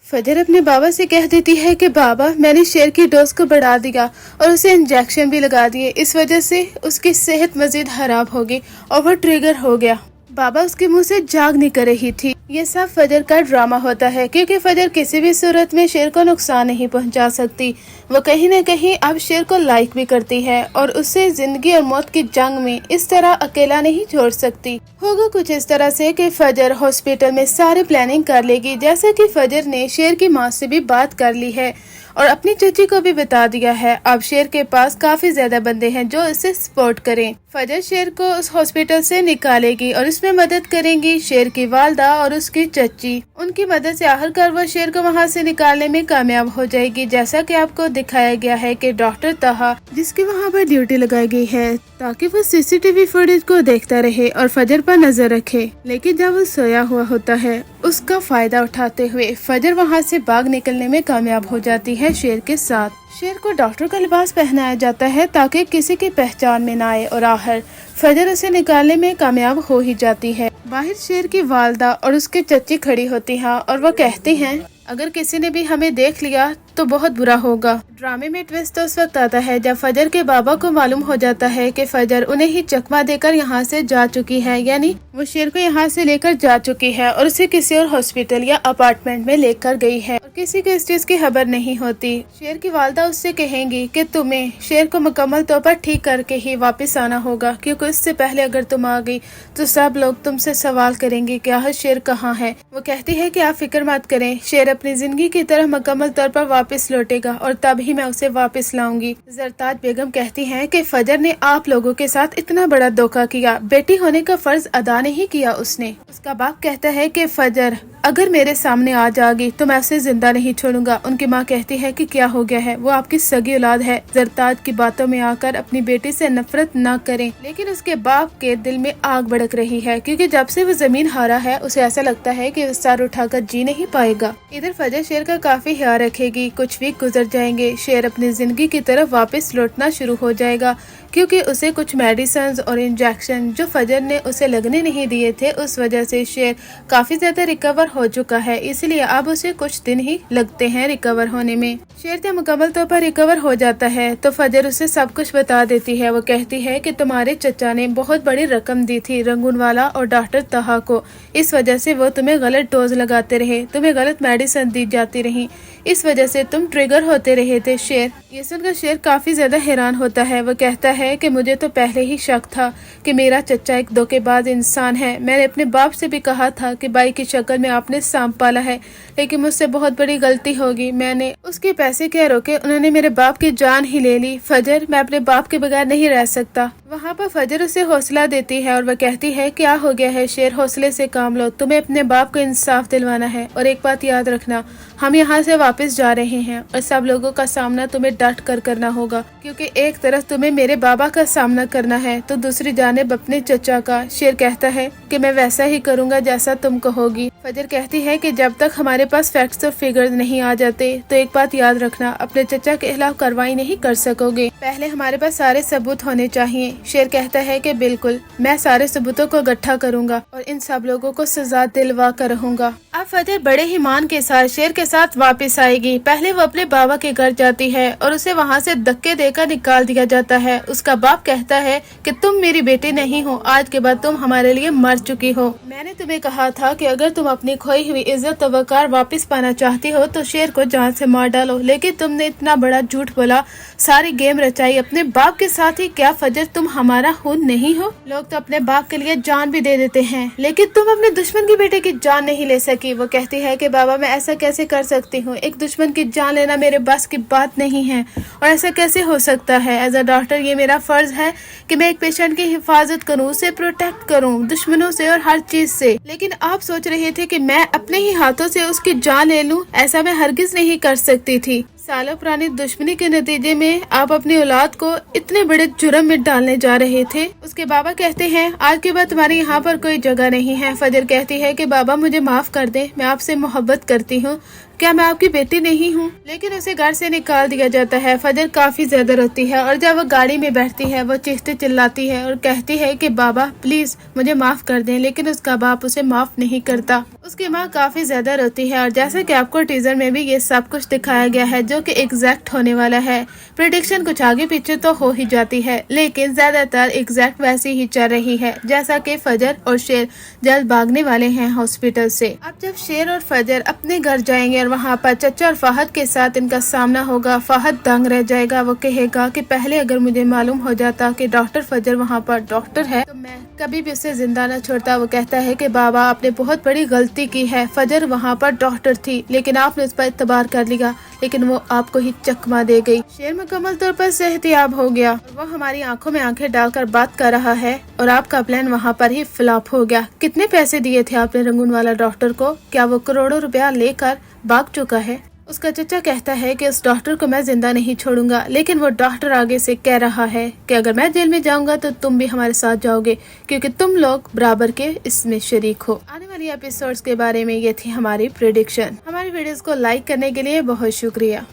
फजर अपने बाबा से कह देती है कि बाबा मैंने शेर की डोज को बढ़ा दिया और उसे इंजेक्शन भी लगा दिए। इस वजह से उसकी सेहत मजीद खराब होगी और वो ट्रिगर हो गया। बाबा उसके मुंह से जाग नहीं कर रही थी। ये सब फजर का ड्रामा होता है क्योंकि फजर किसी भी सूरत में शेर को नुकसान नहीं पहुंचा सकती। वो कहीं न कहीं अब शेर को लाइक भी करती है और उसे जिंदगी और मौत की जंग में इस तरह अकेला नहीं छोड़ सकती। होगा कुछ इस तरह से कि फजर हॉस्पिटल में सारी प्लानिंग कर लेगी, जैसा कि फजर ने शेर की माँ से भी बात कर ली है और अपनी चाची को भी बता दिया है। अब शेर के पास काफी ज्यादा बंदे हैं जो इसे सपोर्ट करें। फजर शेर को उस हॉस्पिटल से निकालेगी और इसमें मदद करेंगी शेर की वालदा और उसकी चची। उनकी मदद से आखिरकार वो शेर को वहाँ से निकालने में कामयाब हो जाएगी। जैसा कि आपको दिखाया गया है कि डॉक्टर तहा जिसकी वहाँ पर ड्यूटी लगाई गई है ताकि वो सीसीटीवी फुटेज को देखता रहे और फजर पर नजर रखे, लेकिन जब वो सोया हुआ होता है उसका फायदा उठाते हुए फजर वहाँ से भाग निकलने में कामयाब हो जाती है शेर के साथ। शेर को डॉक्टर का लिबास पहनाया जाता है ताकि किसी की पहचान में न आए और आखिर फजर उसे निकालने में कामयाब हो ही जाती है। बाहर शेर की वालदा और उसके चची खड़ी होती हैं और वो कहती हैं अगर किसी ने भी हमें देख लिया तो बहुत बुरा होगा। ड्रामे में ट्विस्ट तो उस वक्त आता है जब फजर के बाबा को मालूम हो जाता है कि फजर उन्हें ही चकमा देकर यहाँ से जा चुकी है, यानी वो शेर को यहाँ से लेकर जा चुकी है और उसे किसी और हॉस्पिटल या अपार्टमेंट में लेकर गई है और किसी को इस चीज की खबर नहीं होती। शेर की वालदा उससे कहेंगी कि तुम्हें शेर को मुकम्मल तौर पर ठीक करके ही वापस आना होगा, क्योंकि इससे पहले अगर तुम आ गई तो सब लोग तुमसे सवाल करेंगे कि आखिर शेर कहाँ है। वो कहती है कि आप फिक्र मत करें, शेर अपनी जिंदगी की तरह मुकम्मल तौर पर वापस लौटेगा और तब ही मैं उसे वापस लाऊंगी। जरताज बेगम कहती हैं कि फजर ने आप लोगों के साथ इतना बड़ा धोखा किया, बेटी होने का फर्ज अदा नहीं किया उसने। उसका बाप कहता है कि फजर अगर मेरे सामने आ जाएगी तो मैं उसे जिंदा नहीं छोड़ूंगा। उनकी माँ कहती है कि क्या हो गया है, वो आपकी सगी औलाद है। जरताज की बातों में आकर अपनी बेटी से नफरत न करें, लेकिन उसके बाप के दिल में आग भड़क रही है क्योंकि जब से वो जमीन हारा है उसे ऐसा लगता है कि वो सर उठाकर जी नहीं पाएगा। इधर फजर शेर का काफी ख्याल रखेगी। कुछ वीक गुजर जाएंगे, शेर अपनी जिंदगी की तरफ वापस लौटना शुरू हो जाएगा क्योंकि उसे कुछ मेडिसिन और इंजेक्शन जो फजर ने उसे लगने नहीं दिए थे उस वजह से शेर काफी ज्यादा रिकवर हो चुका है, इसलिए अब उसे कुछ दिन ही लगते हैं रिकवर होने में। शेर जब मुकम्मल तौर पर रिकवर हो जाता है तो फजर उसे सब कुछ बता देती है। वो कहती है कि तुम्हारे चचा ने बहुत बड़ी रकम दी थी रंगून वाला और डॉक्टर तहा को, इस वजह से वो तुम्हें गलत डोज लगाते रहे, तुम्हें गलत मेडिसिन दी जाती रही, इस वजह से तुम ट्रिगर होते रहे थे। शेर ये सुनकर शेर काफी ज्यादा हैरान होता है। वो कहता है कि मुझे तो पहले ही शक था कि मेरा चचा एक धोखेबाज इंसान है। मैंने अपने बाप से भी कहा था कि भाई की शक्ल में आपने सांप पाला है, लेकिन मुझसे बहुत बड़ी गलती होगी। मैंने उसके पैसे क्या रोके, उन्होंने मेरे बाप की जान ही ले ली। फजर मैं अपने बाप के बगैर नहीं रह सकता। वहाँ पर फजर उसे हौसला देती है और वह कहती है क्या हो गया है शेर, हौसले से काम लो, तुम्हें अपने बाप को इंसाफ दिलवाना है और एक बात याद रखना, हम यहाँ से वापस जा रहे हैं और सब लोगों का सामना तुम्हें डट कर करना होगा, क्योंकि एक तरफ तुम्हें मेरे बाबा का सामना करना है तो दूसरी जानिब अपने चचा का। शेर कहता है कि मैं वैसा ही करूँगा जैसा तुम कहोगी। फजर कहती है कि जब तक हमारे पास फैक्ट्स और फिगर्स नहीं आ जाते तो एक बात याद रखना, अपने चचा के खिलाफ कार्रवाई नहीं कर सकोगे, पहले हमारे पास सारे सबूत होने चाहिए। शेर कहता है कि बिल्कुल, मैं सारे सबूतों को इकट्ठा करूंगा और इन सब लोगों को सजा दिलवा कर रहूंगा। अब फजर बड़े ही मान के साथ शेर के साथ वापस आएगी। पहले वो अपने बाबा के घर जाती है और उसे वहाँ से धक्के देकर निकाल दिया जाता है। उसका बाप कहता है कि तुम मेरी बेटी नहीं हो, आज के बाद तुम हमारे लिए मर चुकी हो। मैंने तुम्हें कहा था कि अगर तुम अपनी खोई हुई इज्जत और वकार वापस पाना चाहती हो तो शेर को जान से मार डालो, लेकिन तुमने इतना बड़ा झूठ बोला, सारी गेम रचाई अपने बाप के साथ ही। क्या फजर तुम हमारा खून नहीं हो? लोग तो अपने बाप के लिए जान भी दे देते हैं, लेकिन तुम अपने दुश्मन की बेटे की जान नहीं ले सकी। वो कहती है कि बाबा मैं ऐसा कैसे कर सकती हूँ, एक दुश्मन की जान लेना मेरे बस की बात नहीं है और ऐसा कैसे हो सकता है। एज अ डॉक्टर ये मेरा फर्ज है कि मैं एक पेशेंट की हिफाजत करूँ, उसे प्रोटेक्ट करूँ दुश्मनों से और हर चीज से, लेकिन आप सोच रहे थे कि मैं अपने ही हाथों से उसकी जान ले लूँ, ऐसा मैं हरगिज नहीं कर सकती थी। सालों पुरानी दुश्मनी के नतीजे में आप अपनी औलाद को इतने बड़े जुर्म में डालने जा रहे थे। उसके बाबा कहते हैं आज के बाद तुम्हारी यहाँ पर कोई जगह नहीं है। फजर कहती है कि बाबा मुझे माफ कर दे, मैं आपसे मोहब्बत करती हूँ, क्या मैं आपकी बेटी नहीं हूँ? लेकिन उसे घर से निकाल दिया जाता है। फजर काफी ज्यादा रोती है और जब वो गाड़ी में बैठती है वो चीखते चिल्लाती है और कहती है कि बाबा प्लीज मुझे माफ कर दें, लेकिन उसका बाप उसे माफ नहीं करता। उसकी माँ काफी ज्यादा रोती है और जैसा कि आपको टीजर में भी ये सब कुछ दिखाया गया है जो कि एग्जैक्ट होने वाला है। प्रेडिक्शन कुछ आगे पीछे तो हो ही जाती है, लेकिन ज्यादातर एग्जैक्ट वैसी ही चल रही है जैसा कि फजर और शेर जल्द भागने वाले हैं हॉस्पिटल से। अब जब शेर और फजर अपने घर जाएंगे और वहाँ पर चचा और फहद के साथ इनका सामना होगा, फहद दंग रह जाएगा। वो कहेगा कि पहले अगर मुझे मालूम हो जाता कि डॉक्टर फजर वहाँ पर डॉक्टर है तो मैं कभी भी उसे जिंदा न छोड़ता। वो कहता है कि बाबा आपने बहुत बड़ी गलती की है, फजर वहाँ पर डॉक्टर थी लेकिन आपने उस पर इतबार कर लिया, लेकिन वो आपको ही चकमा दे गई। शेर मुकम्मल तौर पर सेहतियाब हो गया, वो हमारी आंखों में आंखें डालकर बात कर रहा है और आपका प्लान वहाँ पर ही फ्लॉप हो गया। कितने पैसे दिए थे आपने रंगून वाला डॉक्टर को? क्या वो करोड़ों रुपया लेकर भाग चुका है? उसका चचा कहता है कि उस डॉक्टर को मैं जिंदा नहीं छोड़ूंगा, लेकिन वो डॉक्टर आगे से कह रहा है कि अगर मैं जेल में जाऊंगा तो तुम भी हमारे साथ जाओगे क्योंकि तुम लोग बराबर के इसमें शरीक हो। आने वाली एपिसोड्स के बारे में ये थी हमारी प्रेडिक्शन। हमारी वीडियोस को लाइक करने के लिए बहुत शुक्रिया।